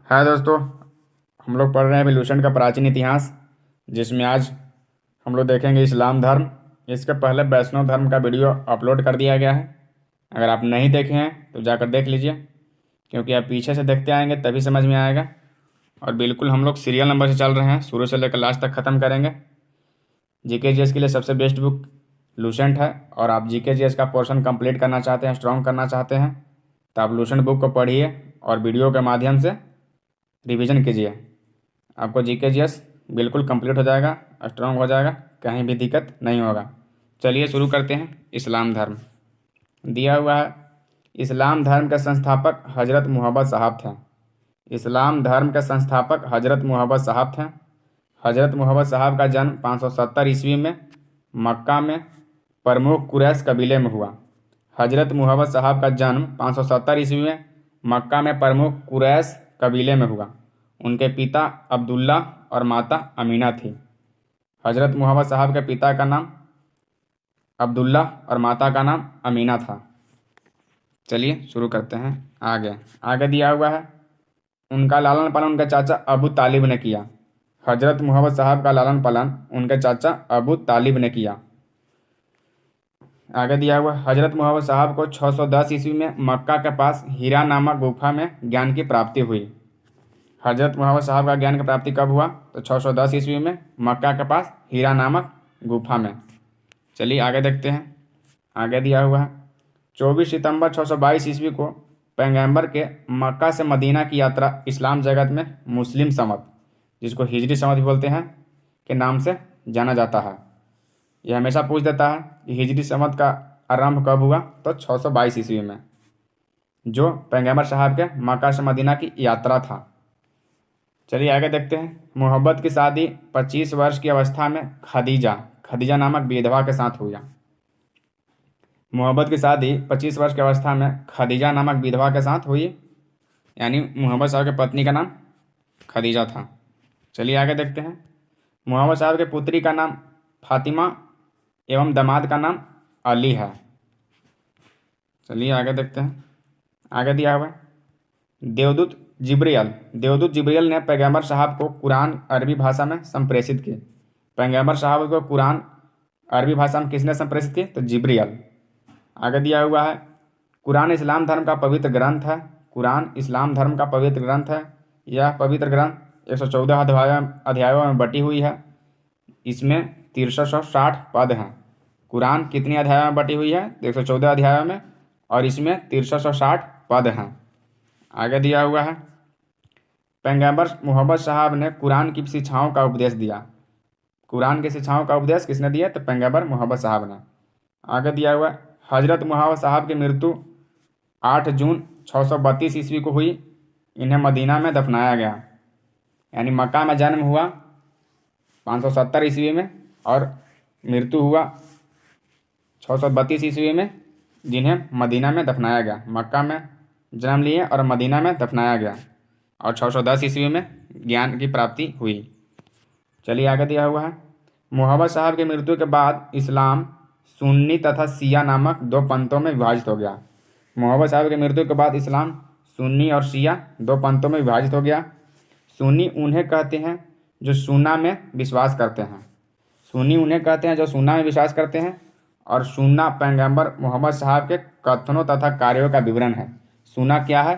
है दोस्तों, हम लोग पढ़ रहे हैं एवोल्यूशन का प्राचीन इतिहास, जिसमें आज हम लोग देखेंगे इस्लाम धर्म। इसके पहले वैष्णव धर्म का वीडियो अपलोड कर दिया गया है। अगर आप नहीं देखे हैं तो जाकर देख लीजिए, क्योंकि आप पीछे से देखते आएंगे तभी समझ में आएगा। और बिल्कुल हम लोग सीरियल नंबर से चल रहे हैं, शुरू से लेकर लास्ट तक ख़त्म करेंगे। जीके जीएस के लिए सबसे बेस्ट बुक लूसेंट है, और आप जीके जीएस का पोर्शन कंप्लीट करना चाहते हैं, स्ट्रॉन्ग करना चाहते हैं, तो आप लूसेंट बुक को पढ़िए और वीडियो के माध्यम से रिवीजन कीजिए। आपको जीके जीएस बिल्कुल कंप्लीट हो जाएगा, स्ट्रॉन्ग हो जाएगा, कहीं भी दिक्कत नहीं होगा। चलिए शुरू करते हैं। इस्लाम धर्म दिया हुआ है। इस्लाम धर्म के संस्थापक हज़रत मुहम्मद साहब थे। इस्लाम धर्म के संस्थापक हज़रत मुहम्मद साहब थे। हज़रत मुहम्मद साहब का जन्म 570 ईस्वी में मक्का में प्रमुख कुरैश कबीले में हुआ। हज़रत मुहम्मद साहब का जन्म 570 ईस्वी में मक्का में प्रमुख कुरैश कबीले में हुआ। उनके पिता अब्दुल्ला और माता अमीना थी। हज़रत मुहम्मद साहब के पिता का नाम अब्दुल्ला और माता का नाम अमीना था। चलिए शुरू करते हैं। आगे दिया हुआ है, उनका लालन पालन उनके चाचा अबू तालिब ने किया। हज़रत मुहम्मद साहब का लालन पालन उनके चाचा अबू तालिब ने किया। आगे दिया हुआ, हज़रत मुहम्मद साहब को 610 ईस्वी में मक्का के पास हीरा नामक गुफा में ज्ञान की प्राप्ति हुई। हज़रत मुहम्मद साहब का ज्ञान की प्राप्ति कब हुआ? तो 610 ईस्वी में मक्का के पास हीरा नामक गुफा में। चलिए आगे देखते हैं। आगे दिया हुआ है, 24 सितंबर 622 ईस्वी को पैगंबर के मक्का से मदीना की यात्रा इस्लाम जगत में मुस्लिम संवत, जिसको हिजरी संवत भी बोलते हैं, के नाम से जाना जाता है। यह हमेशा पूछ देता है कि हिजरी संवत का आरंभ कब हुआ? तो 622 ईस्वी में, जो पैगंबर साहब के मक्का से मदीना की यात्रा था। चलिए आगे देखते हैं। मोहब्बत की शादी 25 वर्ष की अवस्था में खदीजा नामक विधवा के साथ हुआ। मोहब्बत की शादी 25 वर्ष की अवस्था में खदीजा नामक विधवा के साथ हुई, यानी मोहम्मद साहब के पत्नी का नाम खदीजा था। चलिए आगे देखते हैं। मोहम्मद साहब के पुत्री का नाम फातिमा एवं दामाद का नाम अली है। चलिए आगे देखते हैं। आगे दिया हुआ है, देवदूत जिब्रियल ने पैगंबर साहब को कुरान अरबी भाषा में संप्रेषित की। पैगंबर साहब को कुरान अरबी भाषा में किसने संप्रेषित की? तो जिब्रियल। आगे दिया हुआ है, कुरान इस्लाम धर्म का पवित्र ग्रंथ है। कुरान इस्लाम धर्म का पवित्र ग्रंथ है। यह पवित्र ग्रंथ 114 अध्यायों में बटी हुई है। इसमें 6360 पद हैं। कुरान कितनी अध्यायों में बटी हुई है? 114 अध्यायों में, और इसमें 6360 पद हैं। आगे दिया हुआ है, पैगंबर मोहम्मद साहब ने कुरान की शिक्षाओं का उपदेश दिया। कुरान की शिक्षाओं का उपदेश किसने दिया? तो पैगंबर मोहम्मद साहब ने। आगे दिया हुआ है, हज़रत मुहम्मद साहब की मृत्यु 8 जून 632 ईस्वी को हुई। इन्हें मदीना में दफनाया गया, यानी मक्का में जन्म हुआ 570 ईस्वी में और मृत्यु हुआ 632 ईस्वी में, जिन्हें मदीना में दफनाया गया। मक्का में जन्म लिए और मदीना में दफनाया गया, और 610 ईस्वी में ज्ञान की प्राप्ति हुई। चलिए आगे दिया हुआ है, मोहम्मद साहब की मृत्यु के बाद इस्लाम सुन्नी तथा शिया नामक 2 पंथों में विभाजित हो गया। मोहम्मद साहब की मृत्यु के बाद इस्लाम सुन्नी और शिया 2 पंथों में विभाजित हो गया। सुन्नी उन्हें कहते हैं जो सुन्ना में विश्वास करते हैं। सुन्नी उन्हें कहते हैं जो सुन्ना में विश्वास करते हैं, और सुन्ना पैगंबर मोहम्मद साहब के कथनों तथा कार्यों का विवरण है। सुन्ना क्या है?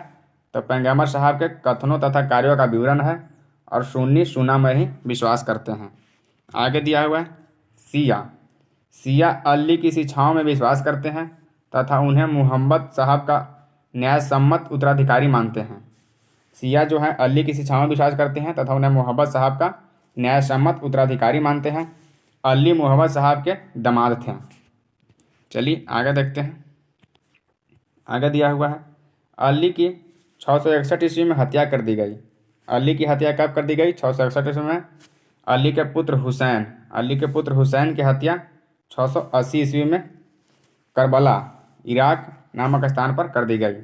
तो पैगंबर साहब के कथनों तथा कार्यों का विवरण है, और सुन्नी सुन्ना में ही विश्वास करते हैं। आगे दिया हुआ है, शिया अली की शिक्षाओं में विश्वास करते हैं तथा उन्हें मोहम्मद साहब का न्यायसम्मत उत्तराधिकारी मानते हैं। शिया जो है अली की शिक्षाओं में विश्वास करते हैं तथा उन्हें मोहम्मद साहब का न्यायसम्मत उत्तराधिकारी मानते हैं। अली मोहम्मद साहब के दामाद थे। चलिए आगे देखते हैं। आगे दिया हुआ है, अली की 661 ईस्वी में हत्या कर दी गई। अली की हत्या कब कर दी गई? 661 ईस्वी में। अली के पुत्र हुसैन की हत्या 680 ईस्वी में करबला, इराक नामक स्थान पर कर दी गई।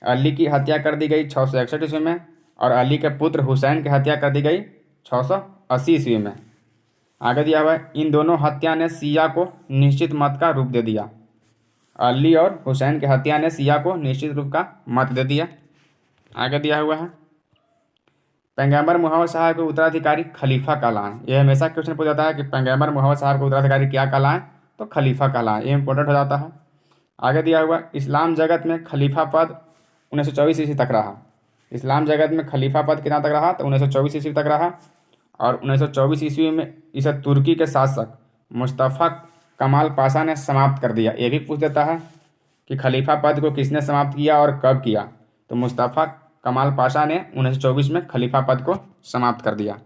अली की हत्या कर दी गई 661 ईस्वी में, और अली के पुत्र हुसैन की हत्या कर दी गई 680 ईस्वी में। आगे दिया हुआ है, इन दोनों हत्या ने शिया को निश्चित मत का रूप दे दिया। अली और हुसैन की हत्या ने शिया को निश्चित रूप का मत दे दिया। आगे दिया हुआ है, पैगंबर मोहम्मद साहब के उत्तराधिकारी खलीफा कहलाएं। ये हमेशा क्वेश्चन पूछा जाता है कि पैगंबर मोहम्मद साहब के उत्तराधिकारी क्या कहलाएं, तो खलीफा कहलाएं। ये इंपॉर्टेंट हो जाता है। आगे दिया हुआ, इस्लाम जगत में खलीफा पद 1924 ईस्वी तक रहा। इस्लाम जगत में खलीफा पद कितना तक रहा, तो 1924 ईस्वी तक रहा। और 1924 ईस्वी में इसे तुर्की के शासक मुस्तफ़ा कमाल पाशा ने समाप्त कर दिया। ये भी पूछ देता है कि खलीफा पद को किसने समाप्त किया और कब किया, तो मुस्तफ़ा कमाल पाशा ने 1924 में खलीफा पद को समाप्त कर दिया।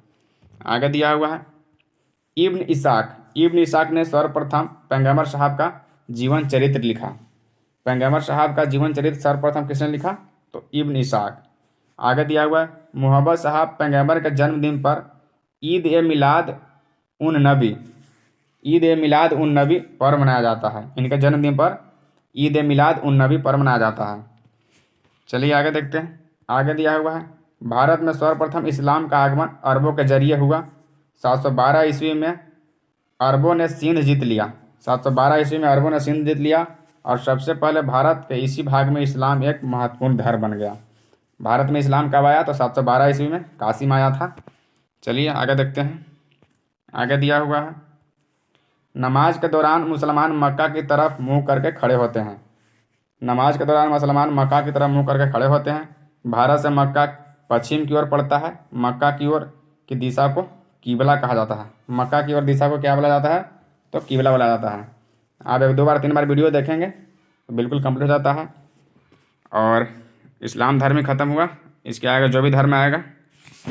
आगे दिया हुआ है, इब्न इसाक ने सर्वप्रथम पैगंबर साहब का जीवन चरित्र लिखा। पैगंबर साहब का जीवन चरित्र सर्वप्रथम किसने लिखा, तो इब्न इसाक। आगे दिया हुआ है, मोहम्मद साहब पैगंबर के जन्मदिन पर ईद ए मिलाद उन नबी पर्व मनाया जाता है। इनके जन्मदिन पर ईद ए मिलाद उन नबी पर्व मनाया जाता है। चलिए आगे देखते हैं। आगे दिया हुआ है, भारत में सर्वप्रथम इस्लाम का आगमन अरबों के जरिए हुआ। 712 ईस्वी में अरबों ने सिंध जीत लिया। 712 ईस्वी में अरबों ने सिंध जीत लिया और सबसे पहले भारत के इसी भाग में इस्लाम एक महत्वपूर्ण धर्म बन गया। भारत में इस्लाम कब आया, तो 712 ईस्वी में काशी में आया था। चलिए आगे देखते हैं। आगे दिया हुआ है, नमाज के दौरान मुसलमान मक्का की तरफ मुंह करके खड़े होते हैं। नमाज के दौरान मुसलमान मक्का की तरफ मुंह करके खड़े होते हैं। भारत से मक्का पश्चिम की ओर पड़ता है। मक्का की ओर की दिशा को कीबला कहा जाता है। मक्का की ओर दिशा को क्या बोला जाता है, तो कीबला बोला जाता है। आप 1 2 बार 3 बार वीडियो देखेंगे तो बिल्कुल कंप्लीट हो जाता है। और इस्लाम धर्म ही ख़त्म हुआ। इसके आगे जो भी धर्म आएगा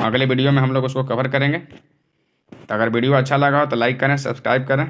अगले वीडियो में हम लोग उसको कवर करेंगे। तो अगर वीडियो अच्छा लगा हो तो लाइक करें, सब्सक्राइब करें।